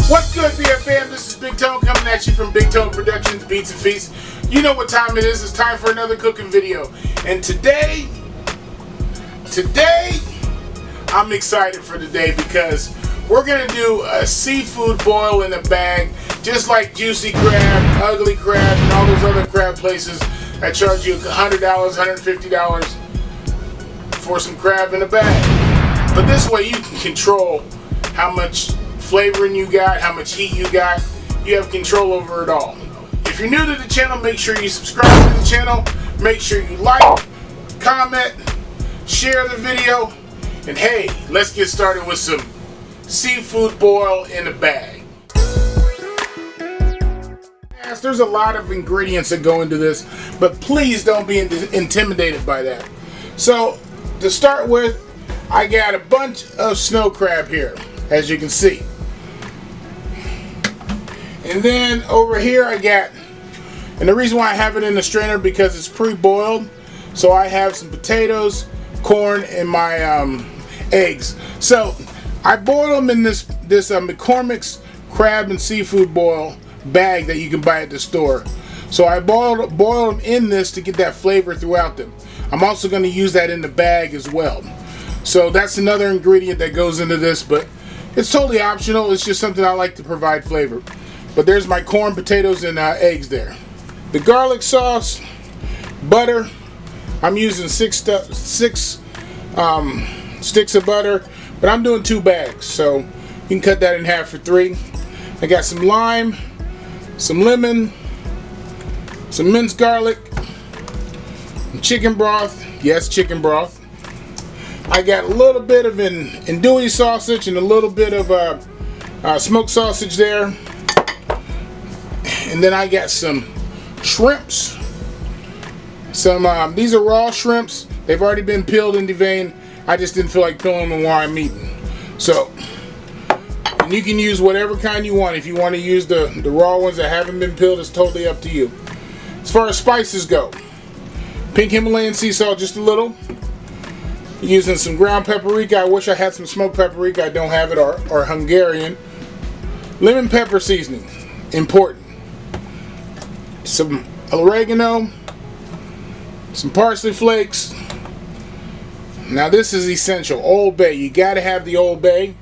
What's good, BFM? This is Bigtone coming at you from Bigtone Productions, Beats and Feasts. You know what time it is. It's time for another cooking video. And today, I'm excited for today because we're going to do a seafood boil in a bag, just like Juicy Crab, Ugly Crab, and all those other crab places that charge you $100, $150 for some crab in a bag. But this way you can control how much flavoring you got, how much heat you got. You have control over it all. If you're new to the channel, make sure you subscribe to the channel. Make sure you like, comment, share the video, and hey, let's get started with some seafood boil in a bag. Yes, there's a lot of ingredients that go into this, but please don't be intimidated by that. So to start with, I got a bunch of snow crab here, as you can see. And then over here I got, and the reason why I have it in the strainer because it's pre-boiled, so I have some potatoes, corn, and my eggs. So I boil them in this McCormick's crab and seafood boil bag that you can buy at the store. So I boil them in this to get that flavor throughout them. I'm also going to use that in the bag as well. So that's another ingredient that goes into this, but it's totally optional. It's just something I like to provide flavor. But there's my corn, potatoes, and eggs there. The garlic sauce, butter. I'm using six sticks of butter, but I'm doing 2 bags, so you can cut that in half for 3. I got some lime, some lemon, some minced garlic, chicken broth. Yes, chicken broth. I got a little bit of andouille sausage and a little bit of smoked sausage there. And then I got some shrimps. These are raw shrimps. They've already been peeled and deveined. I just didn't feel like peeling them while I'm eating. So, and you can use whatever kind you want. If you want to use the raw ones that haven't been peeled, it's totally up to you. As far as spices go, pink Himalayan sea salt, just a little. Using some ground paprika. I wish I had some smoked paprika. I don't have it, or Hungarian. Lemon pepper seasoning, important. Some oregano, some parsley flakes. Now this is essential. Old Bay. You got to have the Old Bay.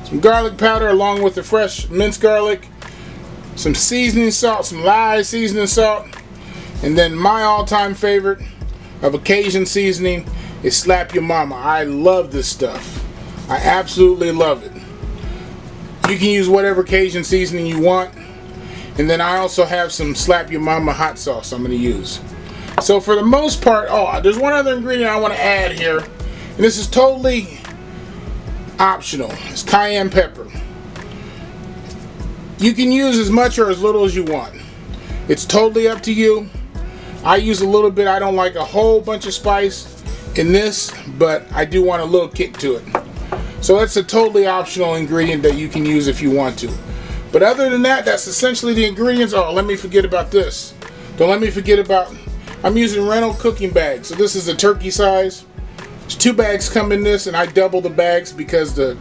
Some garlic powder along with the fresh minced garlic. Some seasoning salt, some lye seasoning salt. And then my all-time favorite of occasion seasoning is Slap Your Mama. I love this stuff. I absolutely love it. You can use whatever Cajun seasoning you want. And then I also have some Slap Your Mama hot sauce I'm going to use. So for the most part, there's one other ingredient I want to add here. And this is totally optional. It's cayenne pepper. You can use as much or as little as you want. It's totally up to you. I use a little bit. I don't like a whole bunch of spice in this, but I do want a little kick to it. So that's a totally optional ingredient that you can use if you want to. But other than that, that's essentially the ingredients. Oh, let me forget about this. Don't let me forget about, I'm using Reynolds cooking bags. So this is a turkey size. There's 2 bags come in this, and I double the bags because the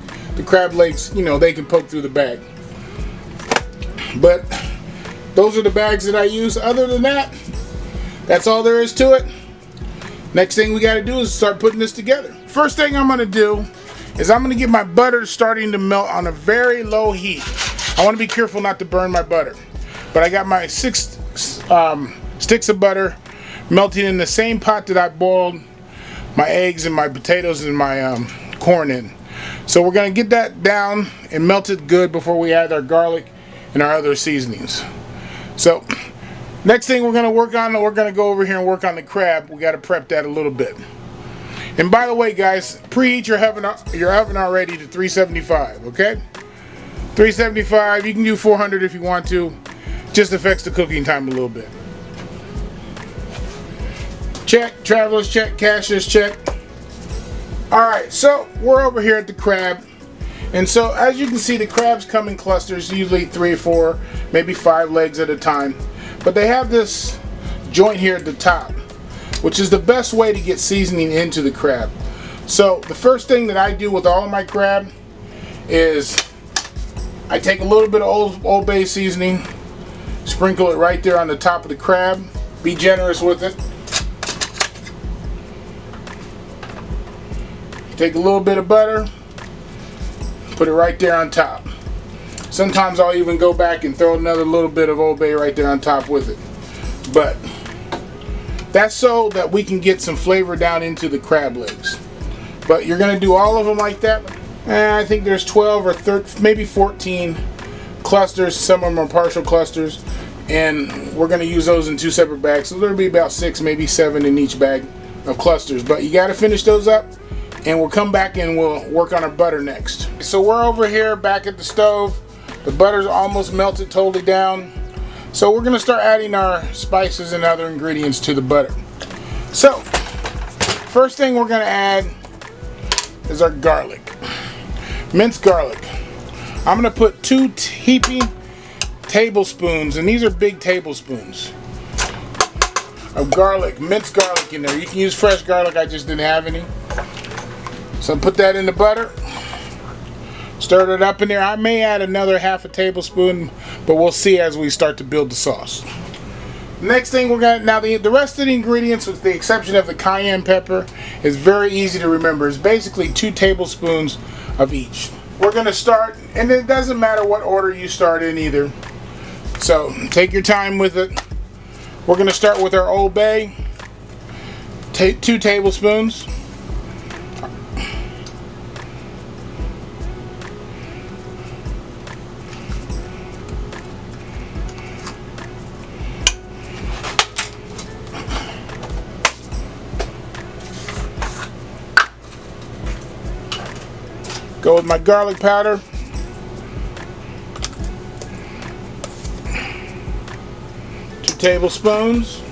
crab legs, they can poke through the bag. But those are the bags that I use. Other than that, that's all there is to it. Next thing we got to do is start putting this together. First thing I'm going to do is I'm going to get my butter starting to melt on a very low heat. I want to be careful not to burn my butter. But I got my 6 sticks of butter melting in the same pot that I boiled my eggs and my potatoes and my corn in. So we're going to get that down and melt it good before we add our garlic and our other seasonings. So next thing we're going to work on, we're going to go over here and work on the crab. We got to prep that a little bit. And by the way, guys, preheat your oven already to 375, okay? 375, you can do 400 if you want to. Just affects the cooking time a little bit. Check, travelers check, cashiers check. Alright, so we're over here at the crab. And so as you can see, the crabs come in clusters, usually 3 or 4, maybe 5 legs at a time. But they have this joint here at the top, which is the best way to get seasoning into the crab. So the first thing that I do with all of my crab is I take a little bit of Old Bay seasoning, sprinkle it right there on the top of the crab. Be generous with it. Take a little bit of butter, put it right there on top. Sometimes I'll even go back and throw another little bit of Old Bay right there on top with it. But that's so that we can get some flavor down into the crab legs. But you're gonna do all of them like that. I think there's 12 or 13, maybe 14 clusters. Some of them are partial clusters, and we're gonna use those in 2 separate bags. So there'll be about 6, maybe 7 in each bag of clusters. But you gotta finish those up, and we'll come back and we'll work on our butter next. So we're over here back at the stove. The butter's almost melted totally down. So we're gonna start adding our spices and other ingredients to the butter. So, first thing we're gonna add is our garlic. Minced garlic. I'm gonna put 2 heaping tablespoons, and these are big tablespoons, of garlic, minced garlic in there. You can use fresh garlic, I just didn't have any. So put that in the butter. Stir it up in there. I may add another half a tablespoon, but we'll see as we start to build the sauce. Next thing we're gonna, now the rest of the ingredients, with the exception of the cayenne pepper, is very easy to remember. It's basically 2 tablespoons of each. We're gonna start, and it doesn't matter what order you start in either. So take your time with it. We're gonna start with our Old Bay, 2 tablespoons. Go with my garlic powder. Two tablespoons.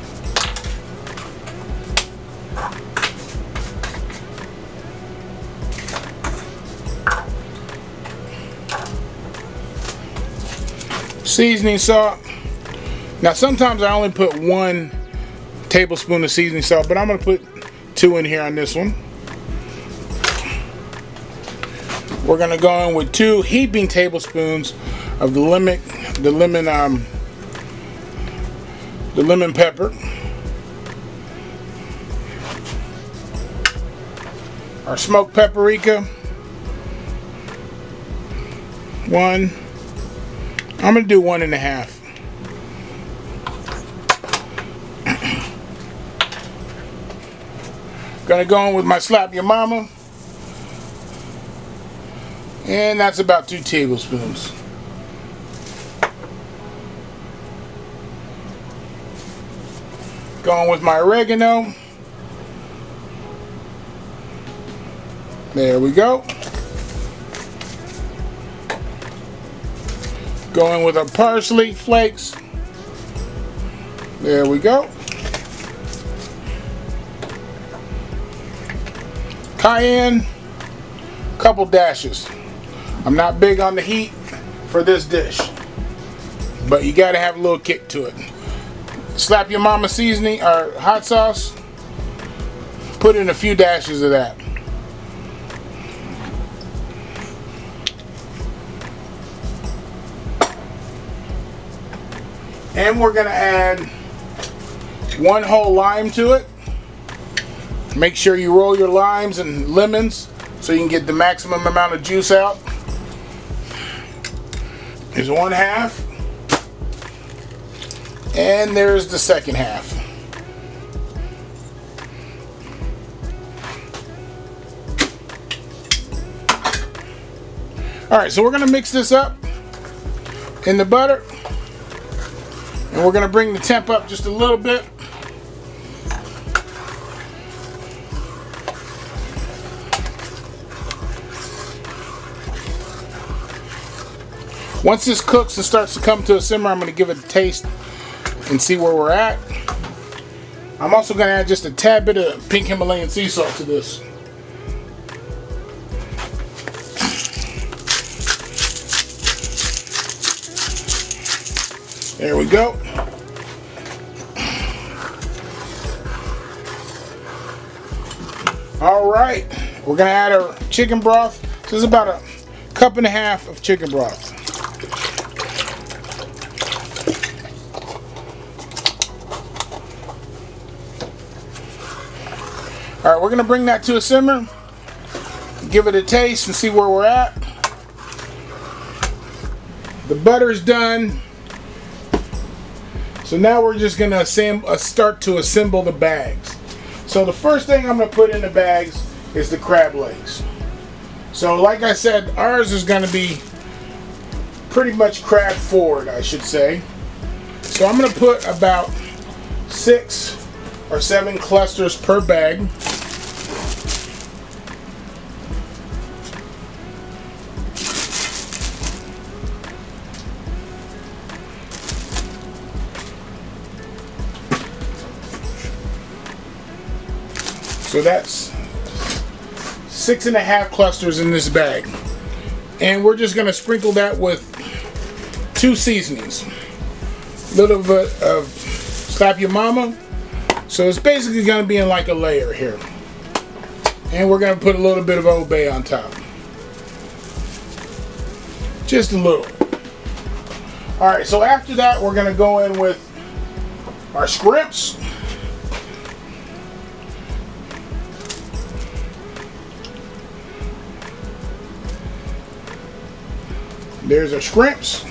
Seasoning salt. Now sometimes I only put 1 tablespoon of seasoning salt, but I'm going to put 2 in here on this one. We're gonna go in with 2 heaping tablespoons of the lemon pepper, our smoked paprika, 1. I'm gonna do 1.5. Gonna go in with my slap your mama. And that's about 2 tablespoons. Going with my oregano. There we go. Going with our parsley flakes. There we go. Cayenne, couple dashes. I'm not big on the heat for this dish, but you gotta have a little kick to it. Slap your mama seasoning or hot sauce, put in a few dashes of that. And we're gonna add 1 whole lime to it. Make sure you roll your limes and lemons so you can get the maximum amount of juice out. Here's 1/2, and there's the second half. Alright, so we're going to mix this up in the butter, and we're going to bring the temp up just a little bit. Once this cooks and starts to come to a simmer, I'm going to give it a taste and see where we're at. I'm also going to add just a tad bit of pink Himalayan sea salt to this. There we go. All right, we're going to add our chicken broth. This is about a 1.5 cups of chicken broth. All right, we're gonna bring that to a simmer, give it a taste and see where we're at. The butter's done. So now we're just gonna start to assemble the bags. So the first thing I'm gonna put in the bags is the crab legs. So like I said, ours is gonna be pretty much crab forward, I should say. So I'm gonna put about 6 or 7 clusters per bag. So that's 6.5 clusters in this bag. And we're just gonna sprinkle that with 2 seasonings. A little bit of Slap Your Mama. So it's basically gonna be in like a layer here. And we're gonna put a little bit of Old Bay on top. Just a little. All right, so after that, we're gonna go in with our scrimps. There's our scrimps.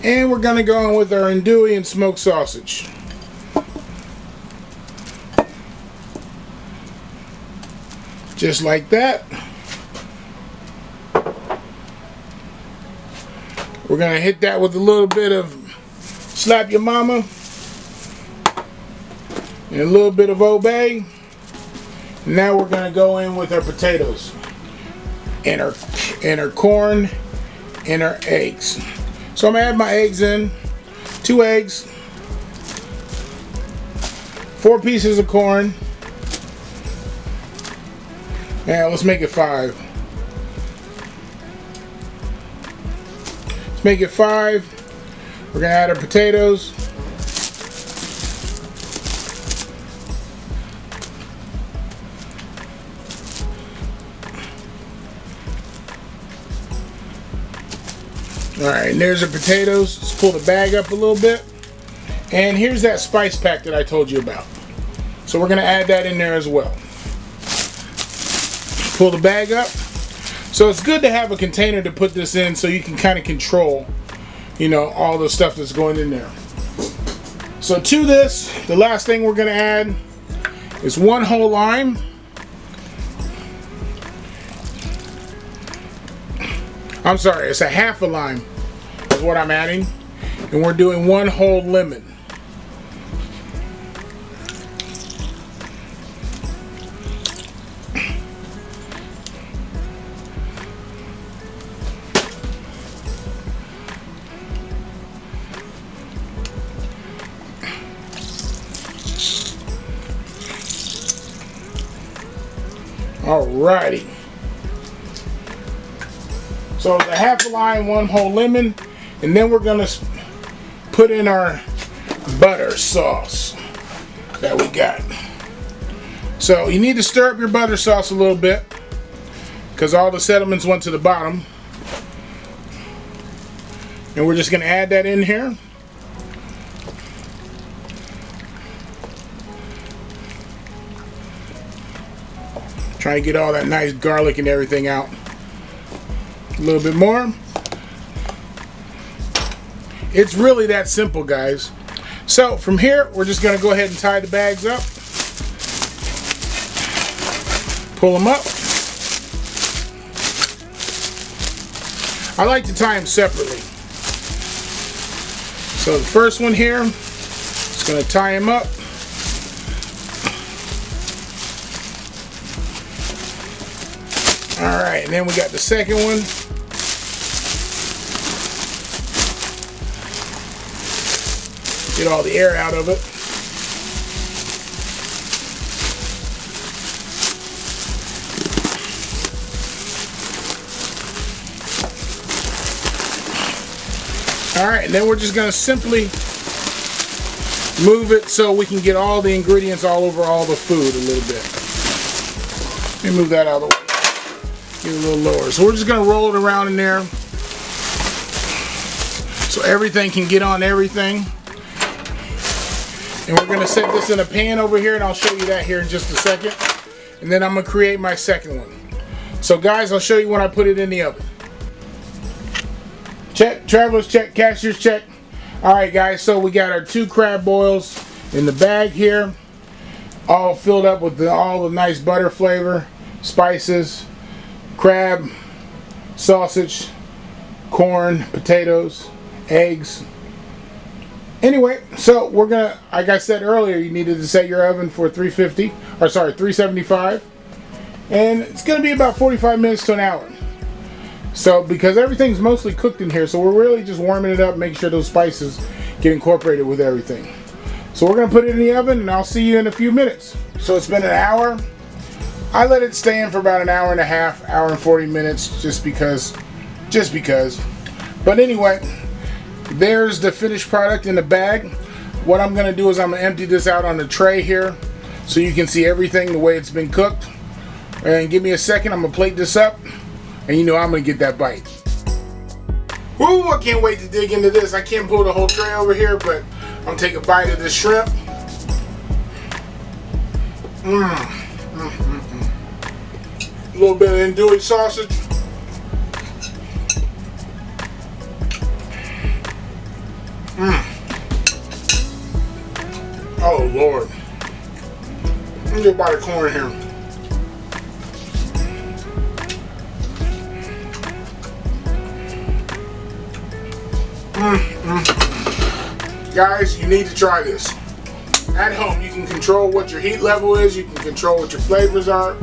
And we're gonna go in with our andouille and smoked sausage. Just like that. We're gonna hit that with a little bit of Slap Your Mama and a little bit of Old Bay. Now we're gonna go in with our potatoes and our corn and our eggs. So I'm gonna add my eggs in. 2 eggs, 4 pieces of corn. Yeah, let's make it 5. Let's make it 5. We're gonna add our potatoes. Alright, and there's the potatoes. Let's pull the bag up a little bit. And here's that spice pack that I told you about. So we're going to add that in there as well. Pull the bag up. So it's good to have a container to put this in so you can kind of control, you know, all the stuff that's going in there. So to this, the last thing we're going to add is 1 whole lime. I'm sorry, it's a half a lime is what I'm adding. And we're doing 1 whole lemon. Alrighty. So it's a half a lime, 1 whole lemon, and then we're gonna put in our butter sauce that we got. So you need to stir up your butter sauce a little bit because all the sediments went to the bottom. And we're just gonna add that in here. Try and get all that nice garlic and everything out. A little bit more. It's really that simple, guys. So from here, we're just going to go ahead and tie the bags up. Pull them up. I like to tie them separately. So the first one here, just going to tie him up. Alright, and then we got the second one. Get all the air out of it. Alright, and then we're just going to simply move it so we can get all the ingredients all over all the food a little bit. Let me move that out of the way. Get a little lower. So we're just gonna roll it around in there so everything can get on everything. And we're gonna set this in a pan over here, and I'll show you that here in just a second. And then I'm gonna create my second one. So guys, I'll show you when I put it in the oven. Check, travelers check, cashiers check. All right guys, so we got our 2 crab boils in the bag here, all filled up with all the nice butter flavor, spices, crab, sausage, corn, potatoes, eggs. Anyway, so we're gonna, like I said earlier, you needed to set your oven for 375, and it's gonna be about 45 minutes to an hour. So because everything's mostly cooked in here, so we're really just warming it up, making sure those spices get incorporated with everything. So we're gonna put it in the oven, and I'll see you in a few minutes. So it's been an hour. I let it stay in for about an hour and a half, hour and 40 minutes, just because. But anyway, there's the finished product in the bag. What I'm gonna do is I'm gonna empty this out on the tray here so you can see everything the way it's been cooked. And give me a second, I'm gonna plate this up, and you know I'm gonna get that bite. Woo, I can't wait to dig into this. I can't pull the whole tray over here, but I'm gonna take a bite of this shrimp. A little bit of andouille sausage. Oh Lord. Let me get a bite of corn here. Guys, you need to try this. At home, you can control what your heat level is, you can control what your flavors are.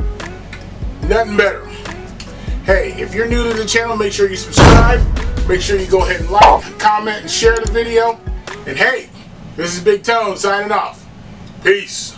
Nothing better. Hey, if you're new to the channel, make sure you subscribe. Make sure you go ahead and like, comment, and share the video. And hey, this is Bigtone signing off. Peace.